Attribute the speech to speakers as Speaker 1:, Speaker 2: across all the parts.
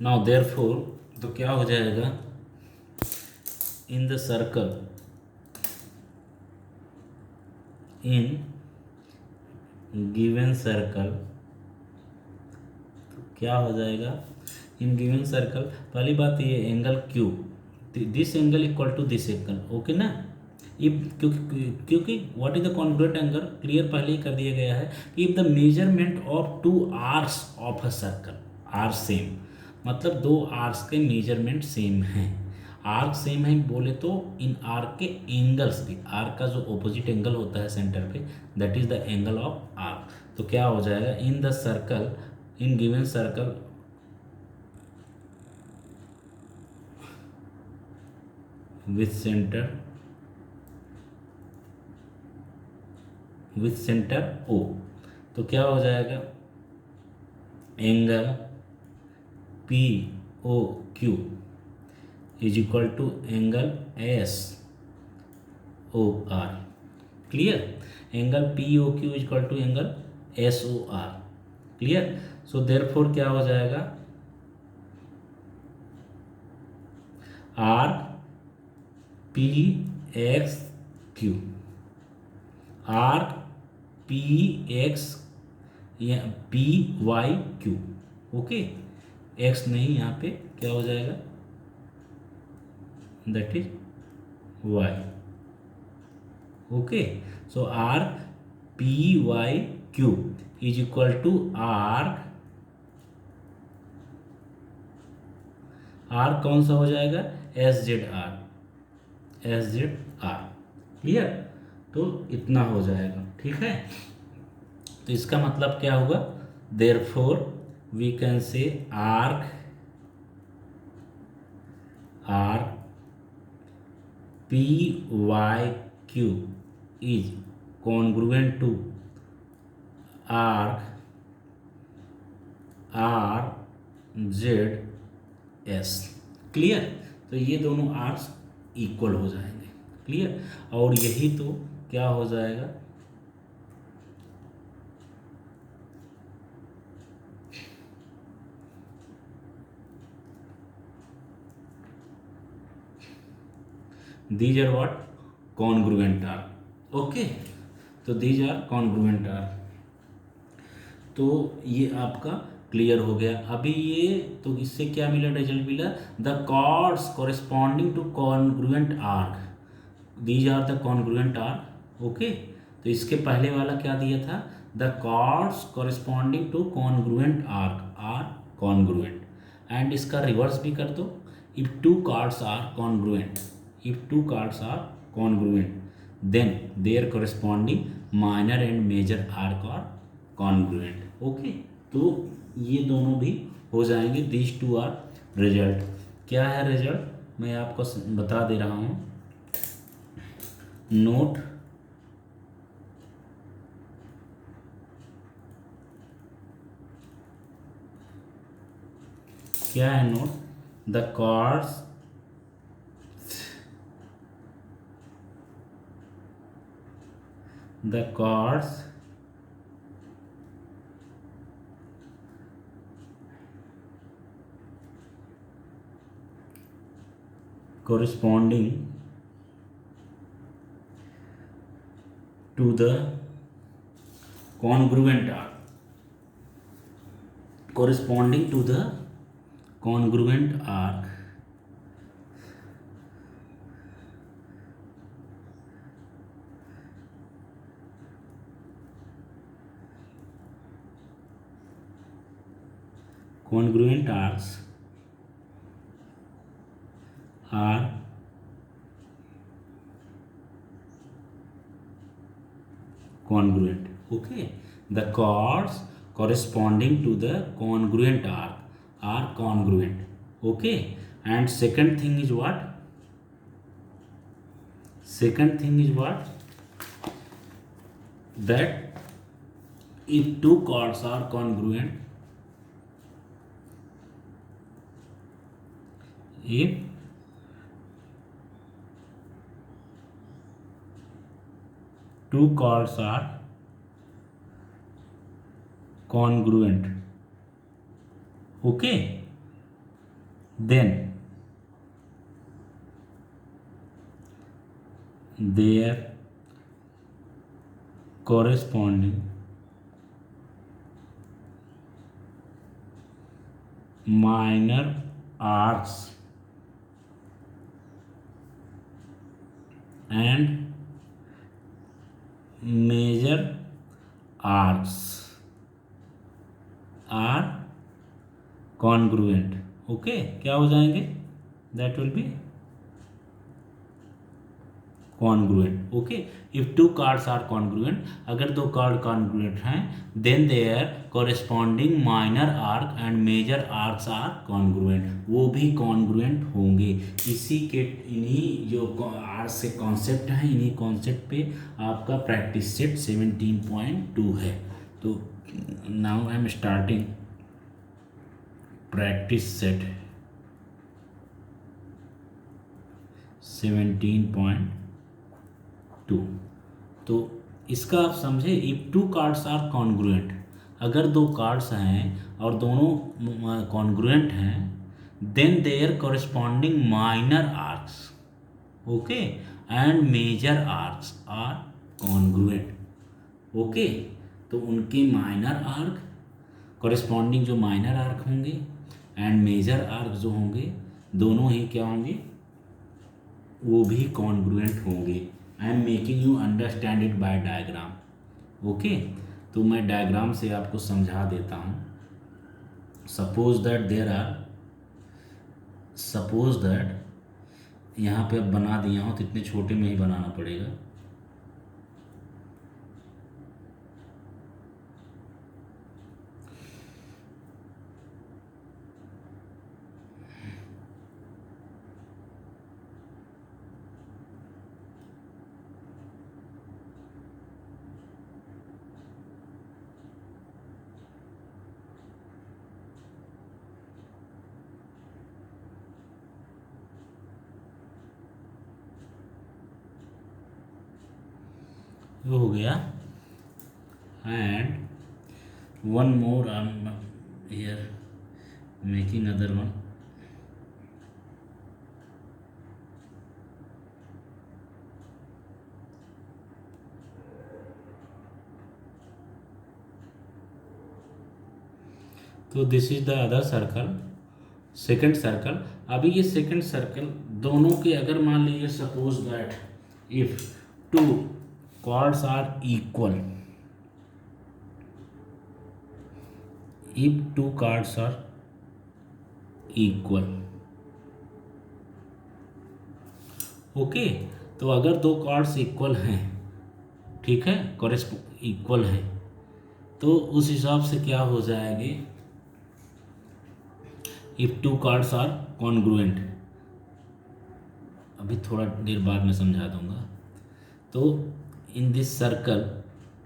Speaker 1: Now therefore तो क्या हो जाएगा, in the circle, in given circle, तो क्या हो जाएगा, इन गिवन सर्कल, पहली बात ये angle Q, this angle equal to this angle, okay ना। इफ क्योंकि what is the congruent angle, clear पहले ही कर दिया गया है कि if the measurement of two arcs of a circle are same, मतलब दो आर्क्स के मेजरमेंट सेम हैं, आर्क सेम है बोले तो इन आर्क के एंगल्स भी, आर्क का जो ऑपोजिट एंगल होता है सेंटर पे, that is the angle of arc. तो क्या हो जाएगा, in the circle, in given circle with centre O, तो क्या हो जाएगा, angle P O Q is equal to angle S O R, clear, angle P O Q is equal to angle S O R, clear. So therefore क्या हो जाएगा, R P X Q, R P X या P Y Q, okay, X नहीं, यहाँ पे क्या हो जाएगा, that is Y, okay. So R P Y Q is equal to R कौन सा हो जाएगा, S Z R, S Z R, clear. तो इतना हो जाएगा, ठीक है। तो इसका मतलब क्या हुआ, therefore we can say arc P Y Q is congruent to arc R Z S, clear. तो ये दोनों आर्क्स इक्वल हो जाएंगे, क्लियर। और यही तो क्या हो जाएगा, these are what, congruent arc, okay. तो दीज आर कॉन्ग्रुएंट आर्क, तो ये आपका क्लियर हो गया। अभी ये तो इससे क्या मिला, रिजल्ट मिला, the chords corresponding to congruent arc, these are the congruent arc, okay. तो इसके पहले वाला क्या दिया था, the chords corresponding to congruent arc are congruent, and इसका रिवर्स भी कर दो, if two chords are congruent, if two chords are congruent then their corresponding minor and major arc are congruent, okay. तो ये दोनों भी हो जाएंगे, दीज टू आर रिजल्ट। क्या है रिजल्ट, मैं आपको बता दे रहा हूँ, नोट क्या है, note the chords corresponding to the congruent arc, corresponding to the congruent arc congruent arcs are congruent, okay. The chords corresponding to the congruent arc are congruent, okay. And second thing is what, that if two chords are congruent, if two chords are congruent, okay, then their corresponding minor arcs and major arcs are congruent. Okay, क्या हो जाएंगे? That will be congruent. Okay, if two chords are congruent, अगर दो chord congruent हैं, then their corresponding minor arc and major arcs are congruent, वो भी congruent होंगे. इसी के इन्हीं जो आर्ट्स से कॉन्सेप्ट हैं, इन्हीं कॉन्सेप्ट पे आपका प्रैक्टिस सेट 17.2 है. तो now I am starting practice set 17.2. तो इसका आप समझे, if two chords are congruent, अगर दो कार्ड्स हैं और दोनों कॉन्ग्रुएंट हैं, then their corresponding minor arcs, okay, and major arcs are congruent. Okay, तो उनके माइनर आर्क, कॉरेस्पॉन्डिंग जो माइनर आर्क होंगे एंड मेजर आर्क जो होंगे, दोनों ही क्या होंगे? वो भी कॉन्ग्रुएंट होंगे. आई am making you understand it by diagram. Okay, तो मैं डायग्राम से आपको समझा देता हूँ. सपोज दैट यहाँ पे अब बना दिया हूँ, तो इतने छोटे में ही बनाना पड़ेगा. वो हो गया. And one more I am here making other one. तो this is the other circle, second circle. अभी ये सेकंड सर्कल दोनों के, अगर मान लीजिए suppose that if two chords are equal, if two chords are equal, okay, तो अगर दो chords इक्वल हैं, ठीक है, इक्वल है, तो उस हिसाब से क्या हो जाएंगे? If two chords are congruent, अभी थोड़ा देर बाद में समझा दूंगा. तो in this circle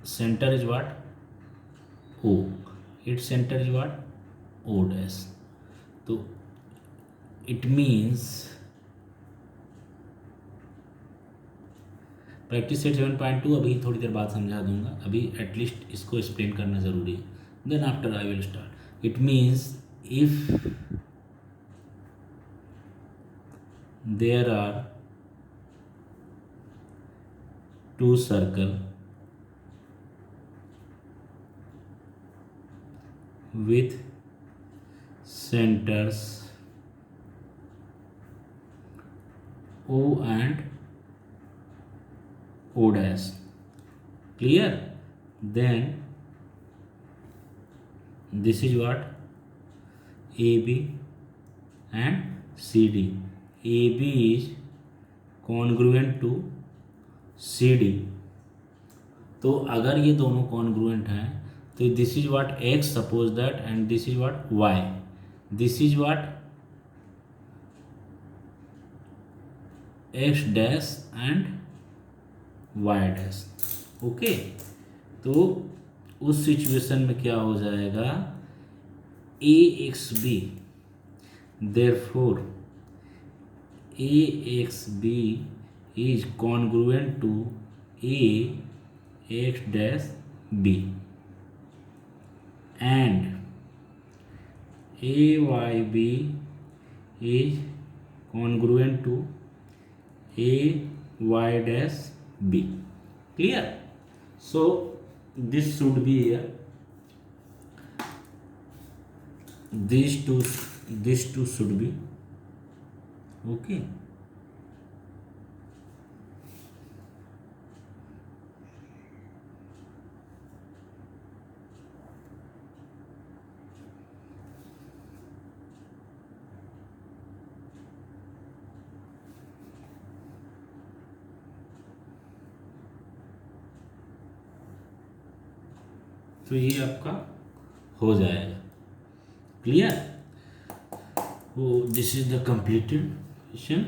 Speaker 1: center is what? O. Its center is what? O dash. तो it means प्रैक्टिस सेट 7.2 अभी थोड़ी देर बाद समझा दूंगा, अभी एटलीस्ट इसको एक्सप्लेन करना ज़रूरी है. Then after I will start. It means if there are two circle with centers O and O dash, clear? Then this is what? AB and CD. AB is congruent to CD. तो अगर ये दोनों congruent हैं, तो this is what X, suppose that, and this is what Y. This is what X dash and Y dash. Okay, तो उस situation में क्या हो जाएगा? A X B, therefore A X B is congruent to a x dash b, and a y b is congruent to a y dash b. Clear? So this should be here. These two should be okay. तो ये आपका हो जाएगा. Clear? तो this is the completed question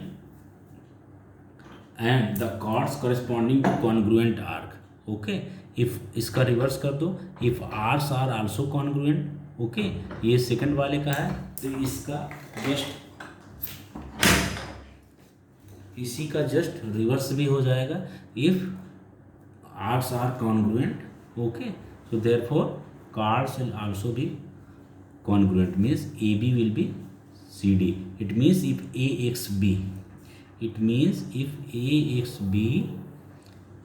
Speaker 1: and the chords corresponding to congruent arc. Okay, if इसका reverse कर दो, if arcs are also congruent. Okay, ये सेकंड वाले का है, तो इसका जस्ट इसी का जस्ट रिवर्स भी हो जाएगा. If arcs are congruent, okay, so therefore chords will also be congruent, means AB will be CD. It means if AXB, it means if AXB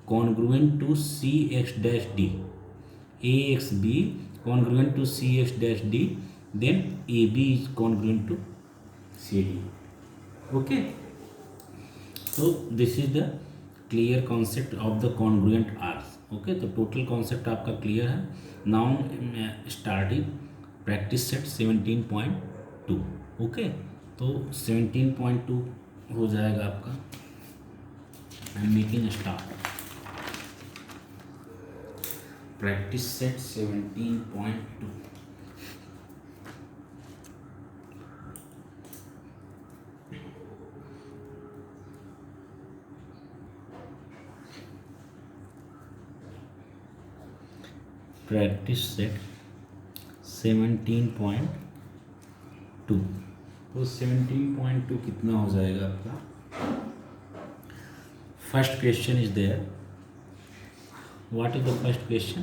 Speaker 1: congruent to CX dash D, AXB congruent to CX dash D, then AB is congruent to CD. Okay, so this is the clear concept of the congruent arcs. Okay, तो total concept आपका clear है. Now starting practice set 17.2. Okay, तो 17.2 हो जाएगा आपका. I am making start practice set 17.2. Practice set 17.2. तो 17.2 कितना हो जाएगा आपका. First question is there. What is the first question?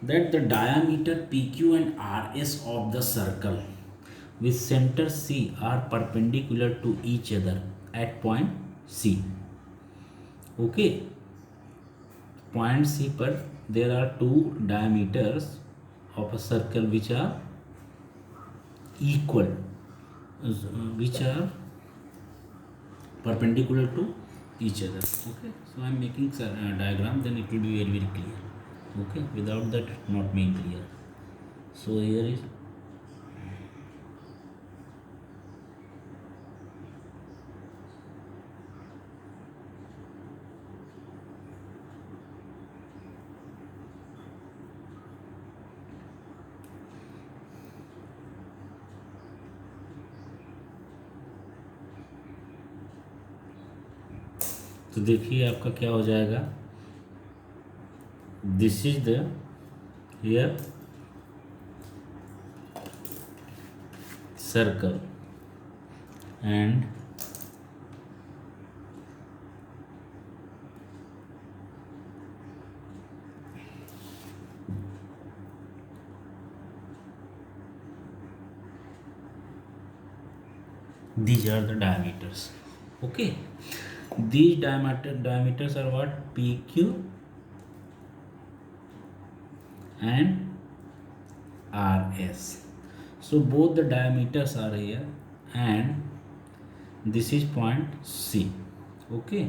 Speaker 1: That the diameter PQ and RS of the circle with centre C are perpendicular to each other at point C. Okay, point C पर there are two diameters of a circle which are equal, which are perpendicular to each other. Okay, so I am making diagram, then it will be very clear. Okay, without that not being clear. So here is तो देखिए आपका क्या हो जाएगा. This is the here circle and these are the diameters. Okay, these diameters are what? PQ and RS. So both the diameters are here and this is point C. Okay,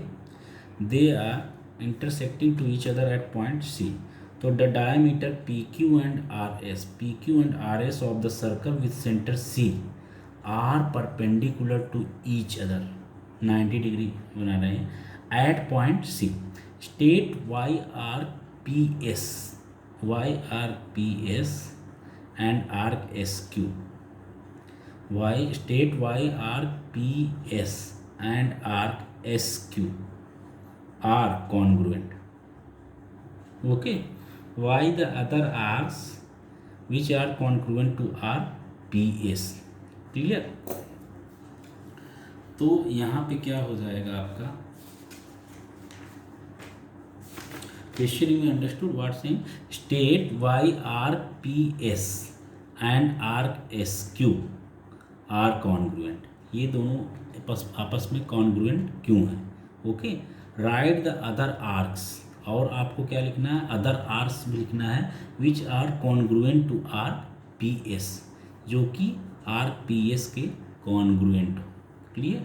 Speaker 1: they are intersecting to each other at point C. So the diameter PQ and RS of the circle with center C are perpendicular to each other. 90 degree बना रहे हैं at point C. State YRPS and arc SQ. State YRPS and arc SQ are congruent. Okay, why the other arcs which are congruent to RPS. Clear? तो यहाँ पे क्या हो जाएगा आपका question. You understood what saying? State YRPS and arc SQ are congruent. ये दोनों आपस में कॉन्ग्रुएंट क्यों हैं। Okay, right the other arcs, और आपको क्या लिखना है, अदर आर्क्स भी लिखना है which are congruent to arc P S, जो कि आर्क पी एस के कॉन्ग्रुएंट हो। क्लियर,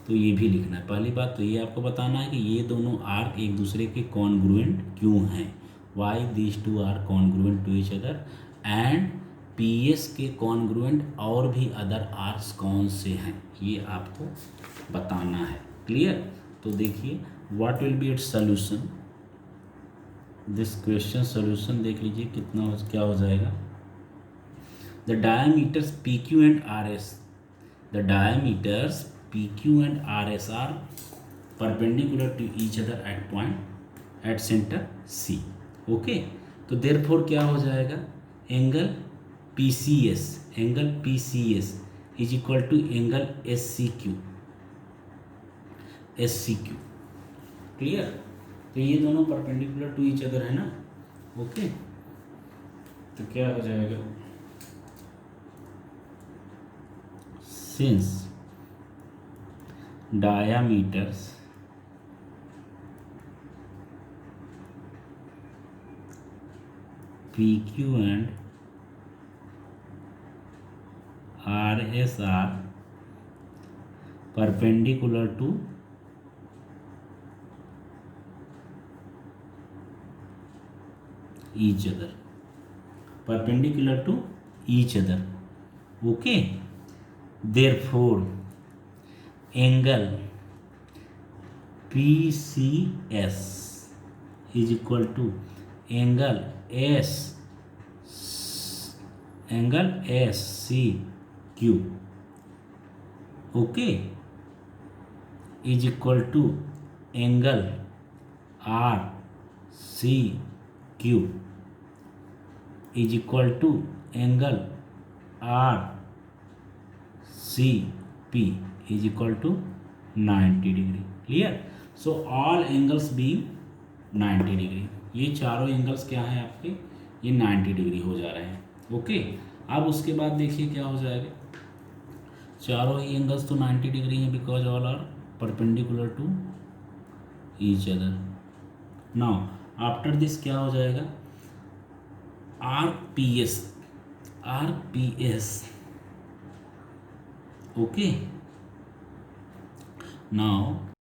Speaker 1: तो ये भी लिखना है। पहली बात तो ये आपको बताना है कि ये दोनों आर्क एक दूसरे के कॉन्ग्रुएंट क्यों हैं, why this two are congruent to each other, and P S के कॉन्ग्रुएंट और भी अदर आर्क्स कौन से हैं, ये आपको बताना है। क्लियर, तो देखिए what will be its solution, this question solution देख लीजिए कितना क्या हो जाएगा। The diameters P Q and R S, the diameters PQ and RS are perpendicular to each other at point at center C. Okay, तो therefore क्या हो जाएगा, angle PCS, angle PCS is equal to angle SCQ, SCQ। Clear, तो ये दोनों perpendicular to each other है ना। Okay, तो क्या हो जाएगा, since diameters PQ and RS are perpendicular to each other, perpendicular to each other. Okay, therefore angle PCS is equal to angle SCQ, okay, is equal to angle RCQ is equal to angle RCP is equal to 90 degree. Clear, so all angles being 90 degree, ये चारों angles क्या हैं आपके, ये 90 degree हो जा रहे हैं। ओके, अब उसके बाद देखिए क्या हो जाएगा, चारों ही एंगल्स तो 90 डिग्री हैं because all are perpendicular to each other. Now after this क्या हो जाएगा, RPS, okay, now